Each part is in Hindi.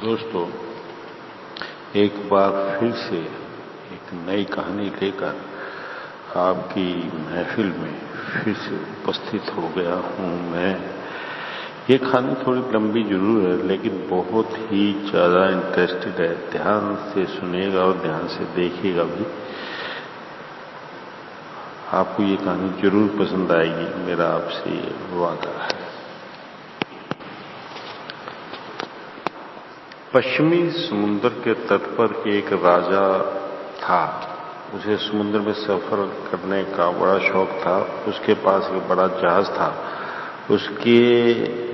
दोस्तों, एक बार फिर से एक नई कहानी लेकर आपकी महफिल में फिर से उपस्थित हो गया हूँ मैं। ये कहानी थोड़ी लंबी जरूर है, लेकिन बहुत ही ज़्यादा इंटरेस्टेड है। ध्यान से सुनिएगा और ध्यान से देखिएगा भी। आपको ये कहानी जरूर पसंद आएगी, मेरा आपसे ये वादा है। पश्चिमी समुद्र के तट पर एक राजा था। उसे समुद्र में सफर करने का बड़ा शौक था। उसके पास एक बड़ा जहाज था। उसके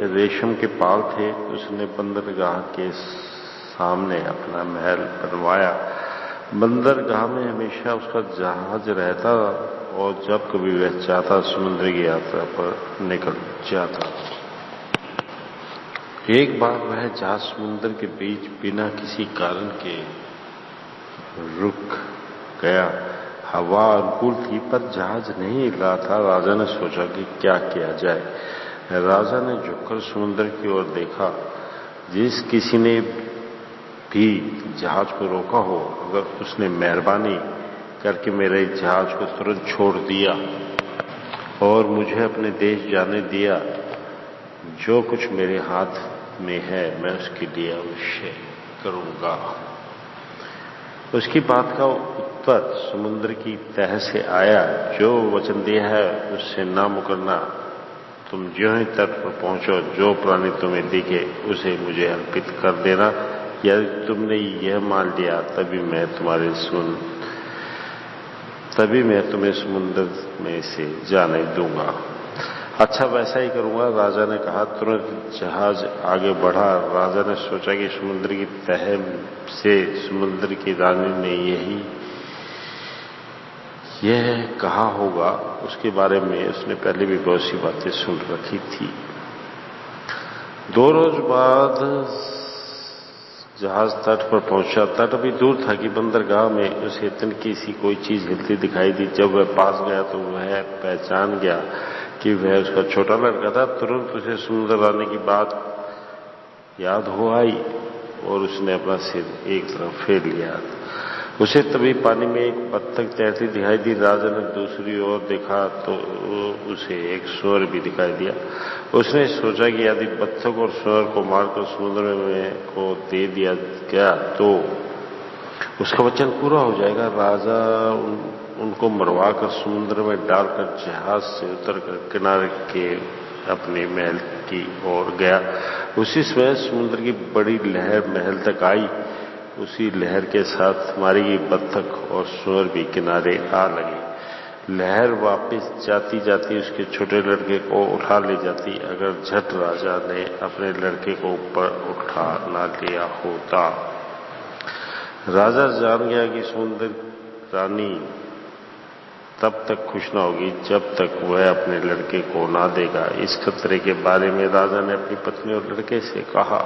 रेशम के पाल थे। उसने बंदरगाह के सामने अपना महल बनवाया। बंदरगाह में हमेशा उसका जहाज रहता और जब कभी वह चाहता समुद्र की यात्रा पर निकल जाता। एक बार वह जहाज समुद्र के बीच बिना किसी कारण के रुक गया। हवा अनुकूल थी पर जहाज नहीं हिल रहा था। राजा ने सोचा कि क्या किया जाए। राजा ने झुककर समुद्र की ओर देखा। जिस किसी ने भी जहाज को रोका हो, अगर उसने मेहरबानी करके मेरे जहाज को तुरंत छोड़ दिया और मुझे अपने देश जाने दिया, जो कुछ मेरे हाथ में है मैं उसके लिए अवश्य करूंगा। उसकी बात का उत्तर समुद्र की तह से आया। जो वचन दिया है उससे ना मुकरना। तुम ज्यों ही तट पर पहुंचो, जो प्राणी तुम्हें दिखे उसे मुझे अर्पित कर देना। यदि तुमने यह मान लिया तभी मैं तुम्हें समुद्र में से जाने दूंगा। अच्छा, वैसा ही करूंगा, राजा ने कहा। तुरंत जहाज आगे बढ़ा। राजा ने सोचा कि समुद्र की तह से समुद्र की रानी ने यह कहा होगा। उसके बारे में उसने पहले भी बहुत सी बातें सुन रखी थी। 2 रोज बाद जहाज तट पर पहुंचा। तट अभी दूर था कि बंदरगाह में उसे तनकी सी कोई चीज हिलती दिखाई दी। जब वह पास गया तो वह पहचान गया कि वह उसका छोटा लड़का था। तुरंत उसे समुद्र रानी की बात याद हो आई और उसने अपना सिर एक तरफ फेर लिया। उसे तभी पानी में एक बत्तख तैरती दिखाई दी। राजा ने दूसरी ओर देखा तो उसे एक सूअर भी दिखाई दिया। उसने सोचा कि यदि बत्तख और सूअर को मारकर समुद्र में को दे दिया गया तो उसका वचन पूरा हो जाएगा। राजा उनको मरवा कर समुद्र में डालकर जहाज से उतरकर किनारे के अपने महल की ओर गया। उसी समय समुद्र की बड़ी लहर महल तक आई। उसी लहर के साथ मारी गई बत्तख और सूअर भी किनारे आ लगे। लहर वापस जाती जाती उसके छोटे लड़के को उठा ले जाती, अगर झट राजा ने अपने लड़के को ऊपर उठा ना लिया होता। राजा जान गया कि समुद्र रानी तब तक खुश न होगी जब तक वह अपने लड़के को ना देगा। इस खतरे के बारे में राजा ने अपनी पत्नी और लड़के से कहा।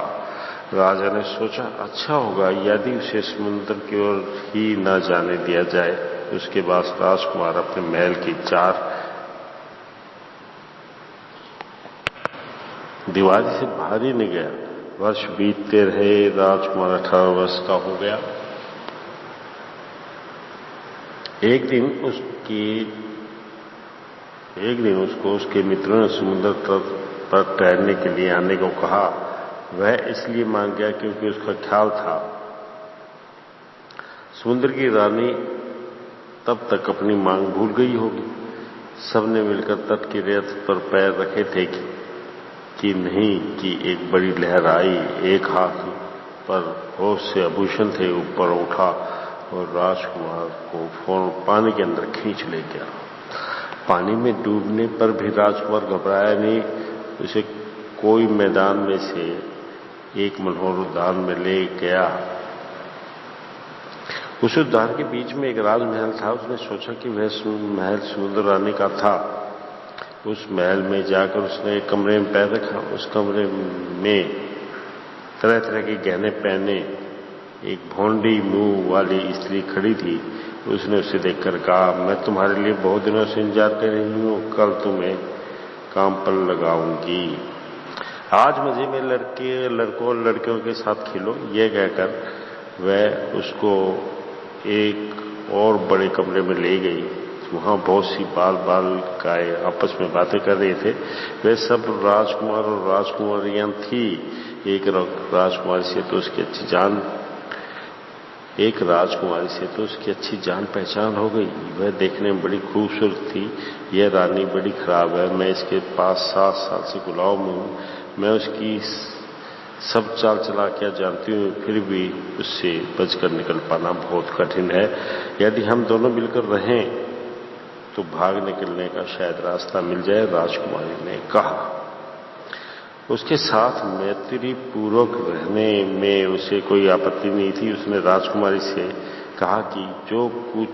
राजा ने सोचा, अच्छा होगा यदि उसे समुद्र की ओर ही न जाने दिया जाए। उसके बाद राजकुमार अपने महल की 4 दीवारी से बाहर ही नहीं गया। वर्ष बीतते रहे। राजकुमार 18 वर्ष का हो गया। एक दिन उसको उसके मित्रों ने समुद्र तट पर टहलने के लिए आने को कहा। वह इसलिए मान गया क्योंकि उसका ख्याल था समुद्र की रानी तब तक अपनी मांग भूल गई होगी। सबने मिलकर तट की रेत पर पैर रखे थे कि नहीं कि एक बड़ी लहर आई। एक हाथ पर बहुत से आभूषण थे ऊपर उठा और राजकुमार को फौरन पानी के अंदर खींच ले गया। पानी में डूबने पर भी राजकुमार घबराया नहीं। उसे कोई मैदान में से एक मनोहर उद्यान में ले गया। उस उद्यान के बीच में एक राजमहल था। उसने सोचा कि वह महल समुद्र रानी का था। उस महल में जाकर उसने एक कमरे में पैर रखा। उस कमरे में तरह तरह के गहने पहने एक भौंडी मुंह वाली स्त्री खड़ी थी। उसने उसे देखकर कहा, मैं तुम्हारे लिए बहुत दिनों से इंतजार कर रही हूँ। कल तुम्हें काम पर लगाऊंगी। आज मजे में लड़कों और लड़कियों के साथ खेलो, यह कहकर वह उसको एक और बड़े कमरे में ले गई। वहां बहुत सी बाल गाय आपस में बातें कर रहे थे। वे सब राजकुमार और राजकुमारियां थी। एक राजकुमारी से तो उसकी अच्छी जान पहचान हो गई। वह देखने में बड़ी खूबसूरत थी। यह रानी बड़ी खराब है, मैं इसके पास 7 साल से गुलाम हूं। मैं उसकी सब चाल चला क्या जानती हूँ, फिर भी उससे बचकर निकल पाना बहुत कठिन है। यदि हम दोनों मिलकर रहें तो भाग निकलने का शायद रास्ता मिल जाए, राजकुमारी ने कहा। उसके साथ मैत्री पूर्वक रहने में उसे कोई आपत्ति नहीं थी। उसने राजकुमारी से कहा कि जो कुछ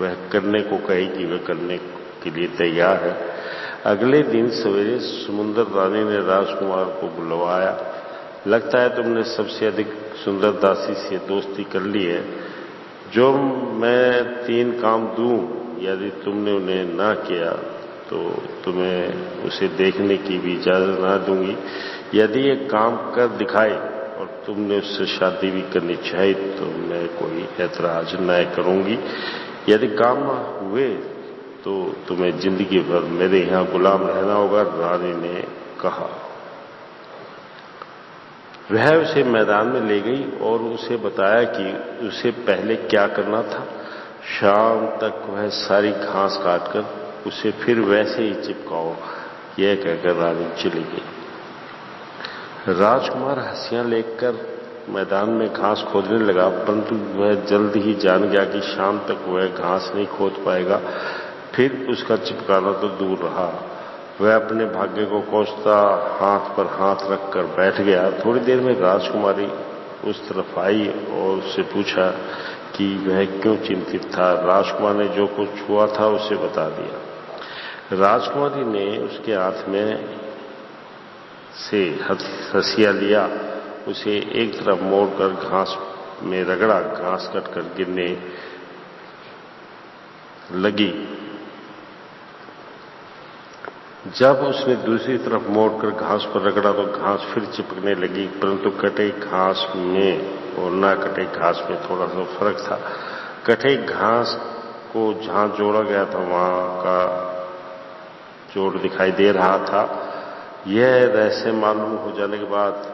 वह करने को कहेगी वह करने के लिए तैयार है। अगले दिन सवेरे समुद्र रानी ने राजकुमार को बुलवाया। लगता है तुमने सबसे अधिक सुंदर दासी से दोस्ती कर ली है। जो मैं 3 काम दूं, यदि तुमने उन्हें ना किया तो तुम्हें उसे देखने की भी इजाजत ना दूंगी। यदि ये काम कर दिखाए और तुमने उससे शादी भी करनी चाहिए तो मैं कोई ऐतराज न करूंगी। यदि काम ना हुए तो तुम्हें जिंदगी भर मेरे यहां गुलाम रहना होगा, रानी ने कहा। वह उसे मैदान में ले गई और उसे बताया कि उसे पहले क्या करना था। शाम तक वह सारी घास काटकर उसे फिर वैसे ही चिपकाओ, यह कहकर रानी चली गई। राजकुमार हंसियां लेकर मैदान में घास खोदने लगा, परंतु वह जल्द ही जान गया कि शाम तक वह घास नहीं खोद पाएगा। फिर उसका चिपकाना तो दूर रहा, वह अपने भाग्य को कोसता हाथ पर हाथ रखकर बैठ गया। थोड़ी देर में राजकुमारी उस तरफ आई और उससे पूछा कि वह क्यों चिंतित था। राजकुमार ने जो कुछ हुआ था उसे बता दिया। राजकुमारी ने उसके हाथ में से हंसिया लिया, उसे एक तरफ मोड़कर घास में रगड़ा। घास कटकर गिरने लगी। जब उसने दूसरी तरफ मोड़कर घास पर रगड़ा तो घास फिर चिपकने लगी, परंतु कटे घास में और ना कटे घास में थोड़ा सा फर्क था। कटे घास को जहां जोड़ा गया था वहां का जोड़ दिखाई दे रहा था। यह रहस्य मालूम हो जाने के बाद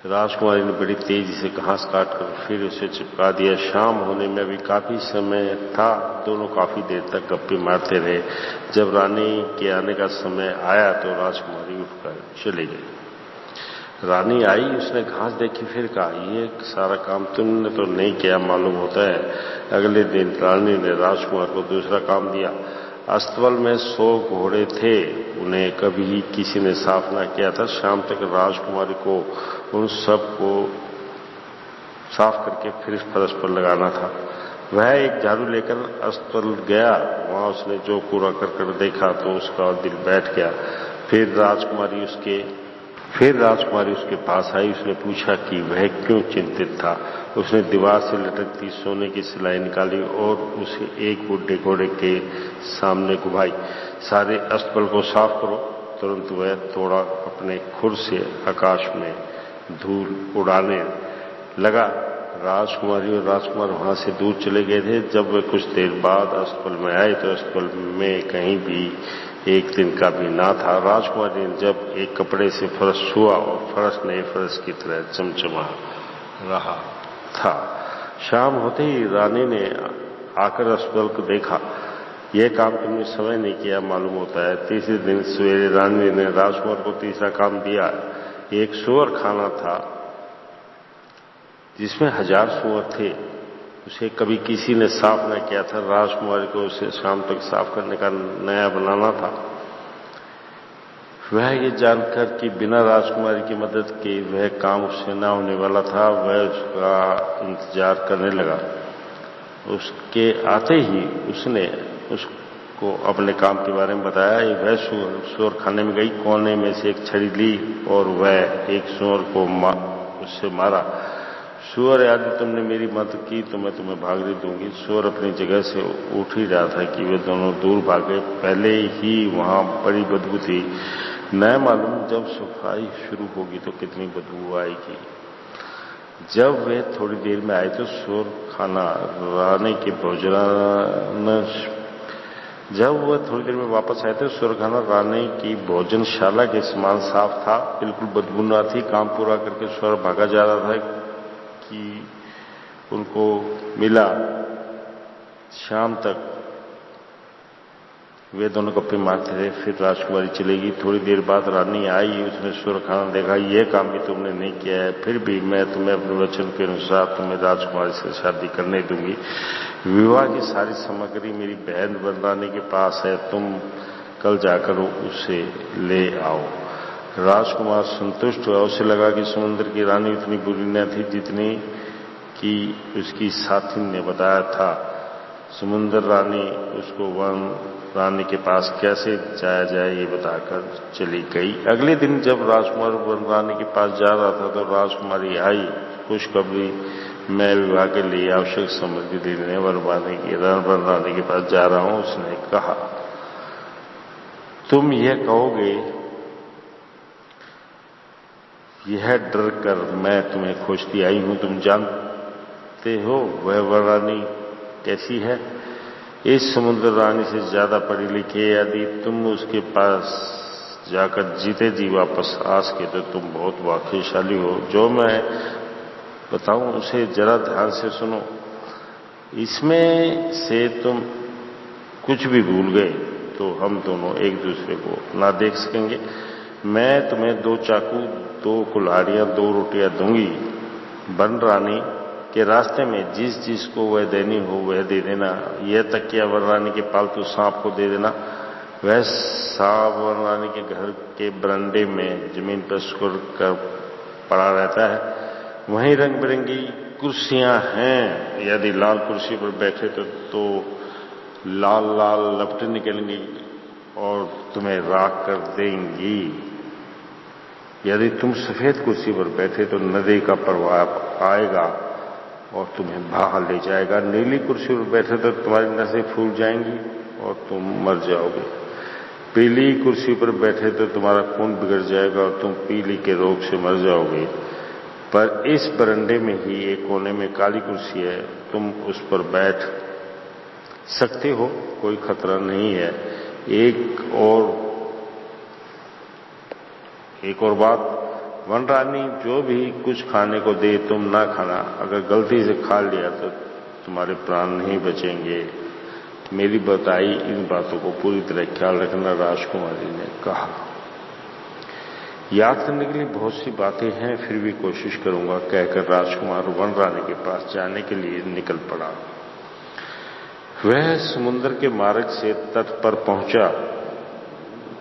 राजकुमारी ने बड़ी तेजी से घास काटकर फिर उसे चिपका दिया। शाम होने में अभी काफी समय था। दोनों काफी देर तक गप्पे मारते रहे। जब रानी के आने का समय आया तो राजकुमारी उठकर चली गई। रानी आई, उसने घास देखी, फिर कहा, ये सारा काम तुमने तो नहीं किया मालूम होता है। अगले दिन रानी ने राजकुमार को दूसरा काम दिया। अस्तबल में 100 घोड़े थे, उन्हें कभी किसी ने साफ ना किया था। शाम तक राजकुमारी को उन सब को साफ करके फिर फर्श पर लगाना था। वह एक झाड़ू लेकर अस्तबल गया। वहां उसने जो कूड़ा करकट देखा तो उसका दिल बैठ गया। फिर राजकुमारी उसके पास आई। उसने पूछा कि वह क्यों चिंतित था। उसने दीवार से लटकती सोने की सिलाई निकाली और उसे एक बुढ़े घोड़े के सामने घुमाई। सारे अस्तबल को साफ करो। तुरंत वह थोड़ा अपने खुर से आकाश में धूल उड़ाने लगा। राजकुमारी और राजकुमार वहां से दूर चले गए थे। जब वे कुछ देर बाद अस्तबल में आए तो अस्तबल में कहीं भी एक दिन का भी ना था। राजकुमारी ने जब एक कपड़े से फर्श छुआ और फर्श नए फर्श की तरह चमचमा रहा था। शाम होते ही रानी ने आकर अस्तबल को देखा। यह काम तुमने समय नहीं किया मालूम होता है। तीसरे दिन सवेरे रानी ने राजकुमार को तीसरा काम दिया। एक सूअर खाना था जिसमें 1000 सूअर थे। उसे कभी किसी ने साफ न किया था। राजकुमारी को उसे शाम तक साफ करने का नया बनाना था। वह ये जानकर कि बिना राजकुमारी की मदद के वह काम उससे न होने वाला था, वह उसका इंतजार करने लगा। उसके आते ही उसने उसको अपने काम के बारे में बताया। वह सूअर खाने में गई, कोने में से एक छड़ी ली और वह एक सूअर को उससे मारा। सूअर आदि तुमने मेरी मत की तो मैं तुम्हें भागने दूंगी। सूअर अपनी जगह से उठ ही रहा था कि वे दोनों दूर भागे। पहले ही वहां बड़ी बदबू थी, न मालूम जब सफाई शुरू होगी तो कितनी बदबू आएगी। जब वे थोड़ी देर में आए तो सूअर खाना रानी के भोजन जब वह थोड़ी देर में वापस आए थे सूरखाना रानी की भोजनशाला के समान साफ था, बिल्कुल बदबू न थी। काम पूरा करके सूअर भागा जा रहा था कि उनको मिला। शाम तक वे दोनों गप्पे मारते थे। फिर राजकुमारी चलेगी। थोड़ी देर बाद रानी आई। उसने सूरखाना देखा, यह काम भी तुमने नहीं किया है, फिर भी मैं तुम्हें अपने वचन के अनुसार तुम्हें राजकुमारी से शादी करने दूंगी। विवाह की सारी सामग्री मेरी बहन वररानी के पास है, तुम कल जाकर उसे ले आओ। राजकुमार संतुष्ट हुआ। उसे लगा कि समुद्र की रानी उतनी बुरी न थी जितनी कि उसकी साथी ने बताया था। समुद्र रानी उसको वन रानी के पास कैसे जाया जाए ये बताकर चली गई। अगले दिन जब राजकुमार वन रानी के पास जा रहा था तो राजकुमारी आई। खुशखबरी, मैं विवाह के लिए आवश्यक सामग्री लेने वन रानी के पास जा रहा हूं। उसने कहा, तुम यह कहोगे, यह डर कर मैं तुम्हें खोजती आई हूं। तुम जानते हो वह वन रानी कैसी है? इस समुद्र रानी से ज्यादा पढ़ी लिखी। यदि तुम उसके पास जाकर जीते जी वापस आ सके तो तुम बहुत भाग्यशाली हो। जो मैं बताऊं उसे जरा ध्यान से सुनो। इसमें से तुम कुछ भी भूल गए तो हम दोनों एक दूसरे को ना देख सकेंगे। मैं तुम्हें 2 चाकू, 2 कुल्हाड़ियां, 2 रोटियां दूंगी। वन रानी के रास्ते में जिस जिस को वह देनी हो वह दे देना। यह तकिया वन रानी के पालतू सांप को दे देना। वह सांप वन रानी के घर के बरामदे में जमीन पर सिकुड़ कर पड़ा रहता है। वहीं रंग बिरंगी कुर्सियां हैं। यदि लाल कुर्सी पर बैठे तो लाल लाल लपटें निकलेंगी और तुम्हें राख कर देंगी। यदि तुम सफेद कुर्सी पर बैठे तो नदी का प्रवाह आएगा और तुम्हें बाहर ले जाएगा। नीली कुर्सी पर बैठे तो तुम्हारी नसें फूल जाएंगी और तुम मर जाओगे। पीली कुर्सी पर बैठे तो तुम्हारा खून बिगड़ जाएगा और तुम पीली के रोग से मर जाओगे। पर इस बरंडे में ही एक कोने में काली कुर्सी है, तुम उस पर बैठ सकते हो, कोई खतरा नहीं है। एक और बात, वन रानी जो भी कुछ खाने को दे तुम ना खाना। अगर गलती से खा लिया तो तुम्हारे प्राण नहीं बचेंगे। मेरी बताई इन बातों को पूरी तरह ख्याल रखना, राजकुमारी ने कहा। याद करने के लिए बहुत सी बातें हैं, फिर भी कोशिश करूंगा, कहकर राजकुमार वन रानी के पास जाने के लिए निकल पड़ा। वह समुद्र के मार्ग से तट पर पहुंचा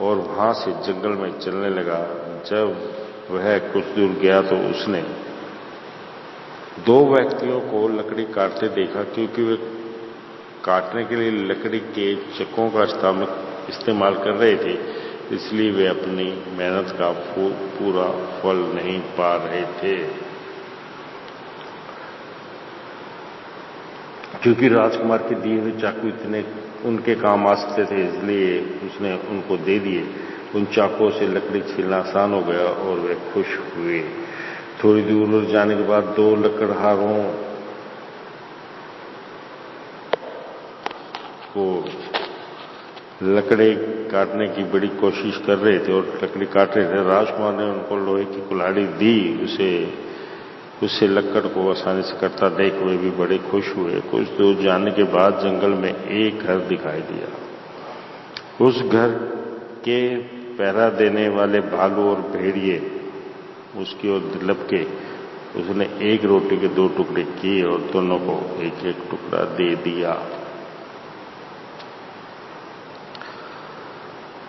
और वहां से जंगल में चलने लगा। जब वह कुछ दूर गया तो उसने 2 व्यक्तियों को लकड़ी काटते देखा। क्योंकि वे काटने के लिए लकड़ी के चक्कों का इस्तेमाल कर रहे थे, इसलिए वे अपनी मेहनत का पूरा फल नहीं पा रहे थे। क्योंकि राजकुमार के दिए हुए चाकू इतने उनके काम आ सकते थे, इसलिए उसने उनको दे दिए। उन चाकुओं से लकड़ी छीलना आसान हो गया और वे खुश हुए। थोड़ी दूर जाने के बाद 2 लकड़हारों को लकड़ी काटने की बड़ी कोशिश कर रहे थे और लकड़ी काट रहे थे। राजकुमार ने उनको लोहे की कुल्हाड़ी दी। उससे लकड़ को आसानी से कटता देख वे भी बड़े खुश हुए। कुछ दूर जाने के बाद जंगल में एक घर दिखाई दिया। उस घर के पहरा देने वाले भालू और भेड़िए उसकी ओर लपके। उसने एक रोटी के 2 टुकड़े किए और दोनों को एक एक टुकड़ा दे दिया।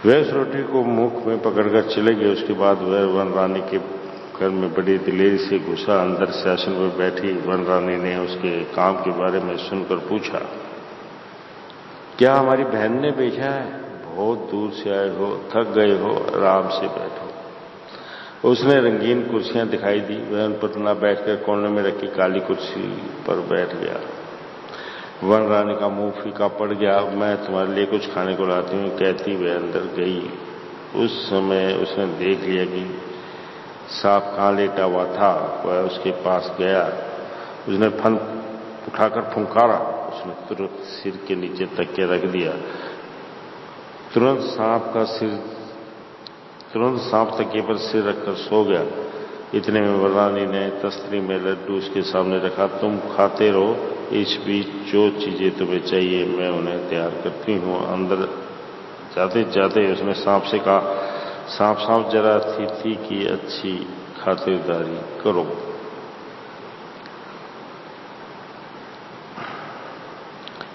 वह उस रोटी को मुख में पकड़कर चले गए। उसके बाद वह वन रानी के घर में बड़ी दिलेरी से घुसा। अंदर शासन पर बैठी वन रानी ने उसके काम के बारे में सुनकर पूछा, क्या हमारी बहन ने भेजा है? बहुत दूर से आए हो, थक गए हो, आराम से बैठो। उसने रंगीन कुर्सियां दिखाई दी। वह उन पर न बैठकर कोने में रखी काली कुर्सी पर बैठ गया। वन रानी का मुंह फीका पड़ गया। मैं तुम्हारे लिए कुछ खाने को लाती हूँ, कहती वह अंदर गई। उस समय उसने देख लिया कि सांप कहाँ लेटा हुआ था। वह उसके पास गया। उसने फन उठाकर फुंकारा। उसने तुरंत सिर के नीचे तकिया रख दिया। तुरंत सांप तकिए पर सिर रखकर सो गया। इतने में वररानी ने तस्तरी में लड्डू उसके सामने रखा। तुम खाते रहो, इस बीच जो चीजें तुम्हें चाहिए मैं उन्हें तैयार करती हूँ। अंदर जाते जाते उसने सांप से कहा, सांप जरा अतिथि की अच्छी खातिरदारी करो।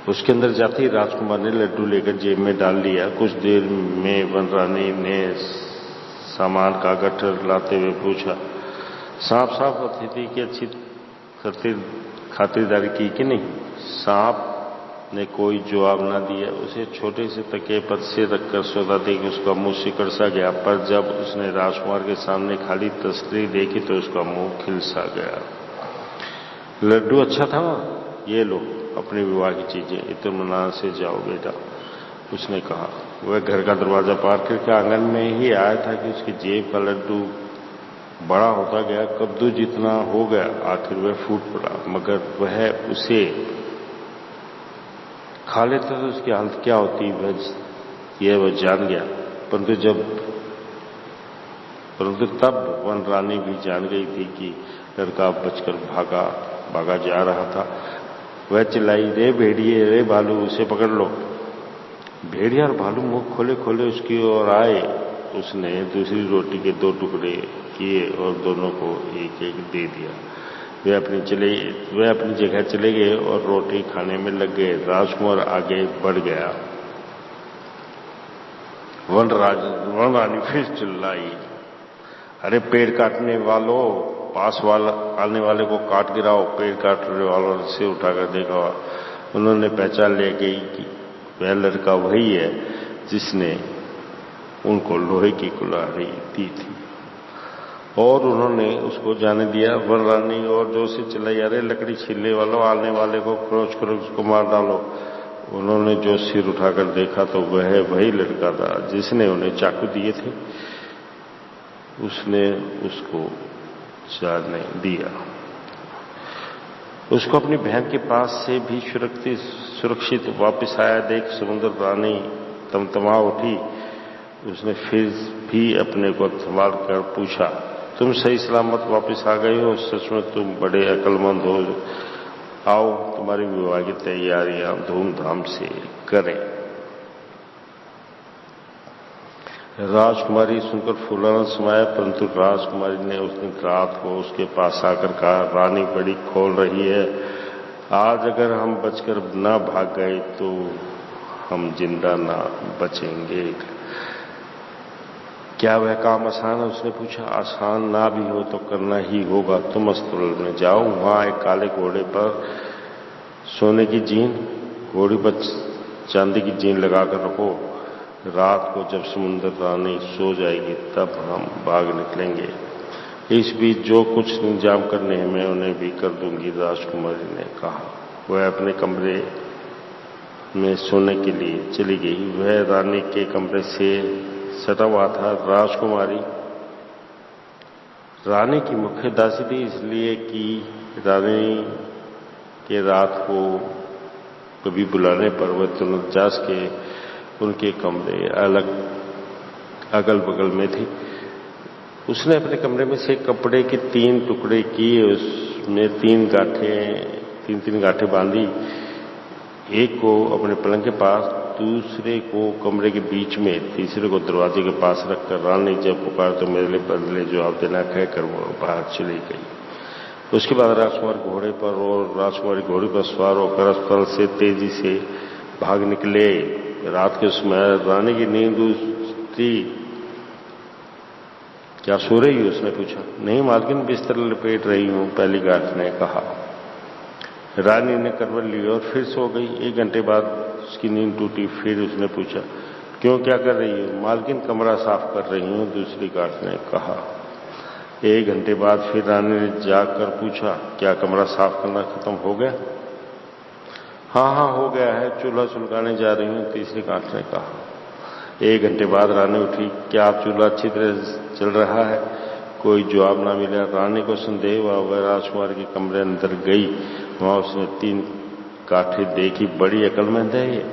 उसके अंदर जाते ही राजकुमार ने लड्डू लेकर जेब में डाल लिया। कुछ देर में वनरानी ने सामान का गट्ठर लाते हुए पूछा, सांप अतिथि की अच्छी खातिरदारी की कि नहीं? सांप ने कोई जवाब न दिया। उसे छोटे से तकिए पर सिर रखकर सोता देख उसका मुंह सिकड़ सा गया। पर जब उसने राजकुमार के सामने खाली तस्वीर देखी तो उसका मुंह खिल सा गया। लड्डू अच्छा था? ये लो अपने विवाह की चीजें, इत्मीनान से जाओ बेटा, उसने कहा। वह घर का दरवाजा पार करके आंगन में ही आया था कि उसकी जेब का लड्डू बड़ा होता गया। कद्दू जितना हो गया। आखिर वह फूट पड़ा। मगर वह उसे खा लेता तो उसकी हालत क्या होती वह जान गया। परंतु तब वन रानी भी जान गई थी कि लड़का बचकर भागा जा रहा था। वह चिल्लाई, रे भेड़िए, रे भालू, उसे पकड़ लो। भेड़िया और भालू मुंह खोले खोले उसकी ओर आए। उसने दूसरी रोटी के 2 टुकड़े किए और दोनों को एक एक दे दिया। वे अपनी जगह चले गए और रोटी खाने में लग गए। राजकुमार आगे बढ़ गया। वन रानी फिर चिल्लाई, अरे पेड़ काटने वालों, पास आने वाले को काट गिराओ। पेड़ काटने वालों ने सिर उठाकर देखा। उन्होंने पहचान लिया कि वह लड़का वही है जिसने उनको लोहे की कुल्हाड़ी दी थी और उन्होंने उसको जाने दिया। वन रानी और जोर से चिल्लाई, अरे लकड़ी छीलने वालों, आने वाले को क्रोच कर उसको मार डालो। उन्होंने जो सिर उठाकर देखा तो वह वही लड़का था जिसने उन्हें चाकू दिए थे। उसने उसको जाने दिया। उसको अपनी बहन के पास से भी सुरक्षित वापस आया देख समुद्र रानी तमतमा उठी। उसने फिर भी अपने को संभाल कर पूछा, तुम सही सलामत वापस आ गए हो? सच में तुम बड़े अक्लमंद हो। आओ तुम्हारी विवाह की तैयारियां धूमधाम से करें। राजकुमारी सुनकर फूलन समाया। परंतु राजकुमारी ने उस दिन रात को उसके पास आकर कहा, रानी बड़ी खोल रही है। आज अगर हम बचकर न भाग गए तो हम जिंदा ना बचेंगे। क्या वह काम आसान है? उसने पूछा। आसान ना भी हो तो करना ही होगा। तुम अस्पताल में जाओ, वहां एक काले घोड़े पर सोने की जीन, घोड़ी पर चांदी की जीन लगाकर रखो। रात को जब समुद्र रानी सो जाएगी तब हम भाग निकलेंगे। इस बीच जो कुछ इंतजाम करने हैं मैं उन्हें भी कर दूंगी, राजकुमारी ने कहा। वह अपने कमरे में सोने के लिए चली गई। वह रानी के कमरे से सटा हुआ था। रानी की मुख्य दासी थी, इसलिए कि रानी के रात को कभी बुलाने पर वह तुरंत जास के उनके कमरे अगल बगल में थे। उसने अपने कमरे में से कपड़े के 3 टुकड़े किए, उसमें 3 गांठें बांधी। एक को अपने पलंग के पास, दूसरे को कमरे के बीच में, तीसरे को दरवाजे के पास रखकर रानी जब पुकार तो मेरे बदले जवाब देना कहकर वो बाहर चली गई। उसके बाद राजकुमार घोड़े पर और राजकुमारी घोड़ी पर सवार होकर अस्पताल से तेजी से भाग निकले। रात के समय रानी की नींद थी। क्या सो रही हो? उसने पूछा। नहीं मालकिन, बिस्तर लपेट रही हूं, पहली गार्ड ने कहा। रानी ने करवट ली और फिर सो गई। 1 घंटे बाद उसकी नींद टूटी। फिर उसने पूछा, क्यों, क्या कर रही हो? मालकिन, कमरा साफ कर रही हूं, दूसरी गार्ड ने कहा। 1 घंटे बाद फिर रानी ने जाकर पूछा, क्या कमरा साफ करना खत्म हो गया? हाँ हाँ हो गया है, चूल्हा सुलगाने जा रही हूं, तीसरी कांट ने कहा। 1 घंटे बाद रानी उठी, क्या आप चूल्हा अच्छी तरह चल रहा है? कोई जवाब ना मिला। रानी को संदेह हुआ, वह राजकुमार के कमरे अंदर गई। वहां उसने 3 काठें देखी। बड़ी अक्लमंद है ये,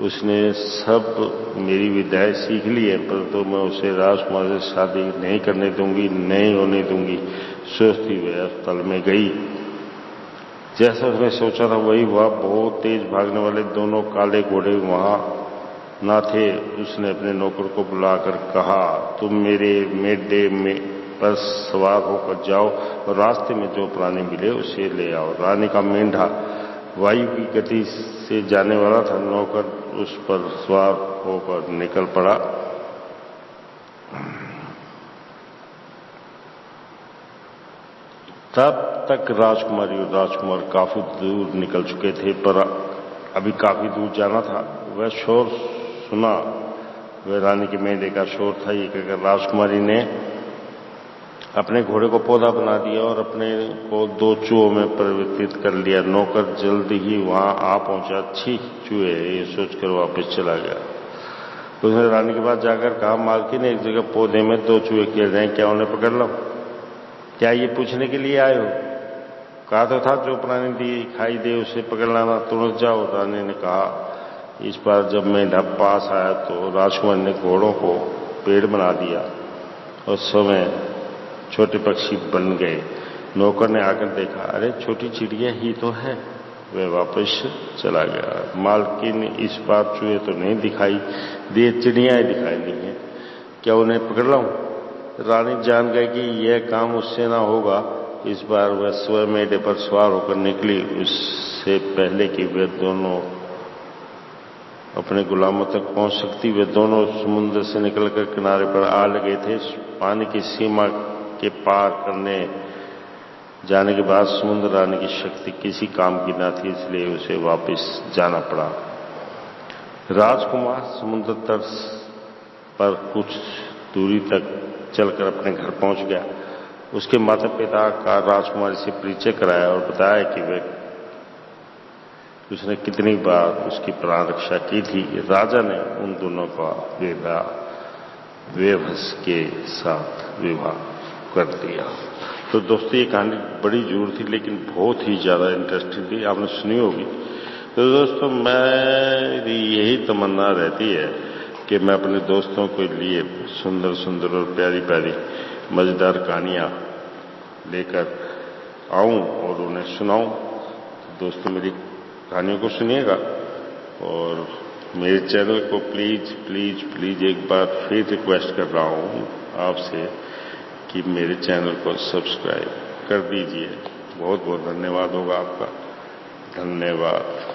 उसने सब मेरी विद्याएं सीख ली है, परंतु मैं उसे राजकुमार से शादी नहीं करने दूंगी, नहीं होने दूंगी। सोचती वह अस्पताल में गई। जैसा उसने सोचा था वही हुआ। बहुत तेज भागने वाले 2 काले घोड़े वहां ना थे। उसने अपने नौकर को बुलाकर कहा, तुम मेरे मेढे में पर सवार होकर जाओ और रास्ते में जो प्राणी मिले उसे ले आओ। रानी का मेंढा वायु की गति से जाने वाला था। नौकर उस पर सवार होकर निकल पड़ा। तब तक राजकुमारी और राजकुमार काफी दूर निकल चुके थे, पर अभी काफी दूर जाना था। वह शोर सुना, वह रानी के मेंढे का शोर था। ये कहकर राजकुमारी ने अपने घोड़े को पौधा बना दिया और अपने को 2 चूहों में परिवर्तित कर लिया। नौकर जल्द ही वहां आ पहुंचा। छी चूहे, ये सोचकर वापस चला गया। उसने रानी के पास जाकर कहा, मालकिन एक जगह पौधे में 2 चूहे खेल रहे हैं, क्या उन्हें पकड़ लो? क्या ये पूछने के लिए आए हो? कहा तो था जो प्राणी दिखाई दे उसे पकड़ लाना, तुरंत जाओ। रानी ने कहा। इस बार जब मेंढा पास आया तो राजकुमार ने घोड़ों को पेड़ बना दिया और समय छोटे पक्षी बन गए। नौकर ने आकर देखा, अरे छोटी चिड़िया ही तो है। वह वापस चला गया। मालकिन इस बार चूहे तो नहीं दिखाई दिए, चिड़ियाएं दिखाई दी हैं, क्या उन्हें पकड़ लाऊं? रानी जान गई कि यह काम उससे ना होगा। इस बार वह स्वयं मेढे पर सवार होकर निकली। उससे पहले कि वे दोनों अपने गुलामों तक पहुंच सकती, वे दोनों समुद्र से निकलकर किनारे पर आ लगे थे। पानी की सीमा के पार करने जाने के बाद समुद्र रानी की शक्ति किसी काम की न थी, इसलिए उसे वापस जाना पड़ा। राजकुमार समुद्र तट पर कुछ दूरी तक चलकर अपने घर पहुंच गया। उसके माता पिता का राजकुमारी से परिचय कराया और बताया कि उसने कितनी बार उसकी प्राण रक्षा की थी। राजा ने उन दोनों का वेवश के साथ विवाह कर दिया। तो दोस्तों ये कहानी बड़ी जरूर थी, लेकिन बहुत ही ज्यादा इंटरेस्टिंग थी, आपने सुनी होगी। तो दोस्तों मेरी यही तमन्ना रहती है कि मैं अपने दोस्तों के लिए सुंदर सुंदर और प्यारी प्यारी मजेदार कहानियां लेकर आऊं और उन्हें सुनाऊं। तो दोस्तों मेरी कहानियों को सुनिएगा और मेरे चैनल को प्लीज प्लीज प्लीज एक बार फिर रिक्वेस्ट कर रहा हूं आपसे कि मेरे चैनल को सब्सक्राइब कर दीजिए। बहुत बहुत धन्यवाद होगा आपका। धन्यवाद।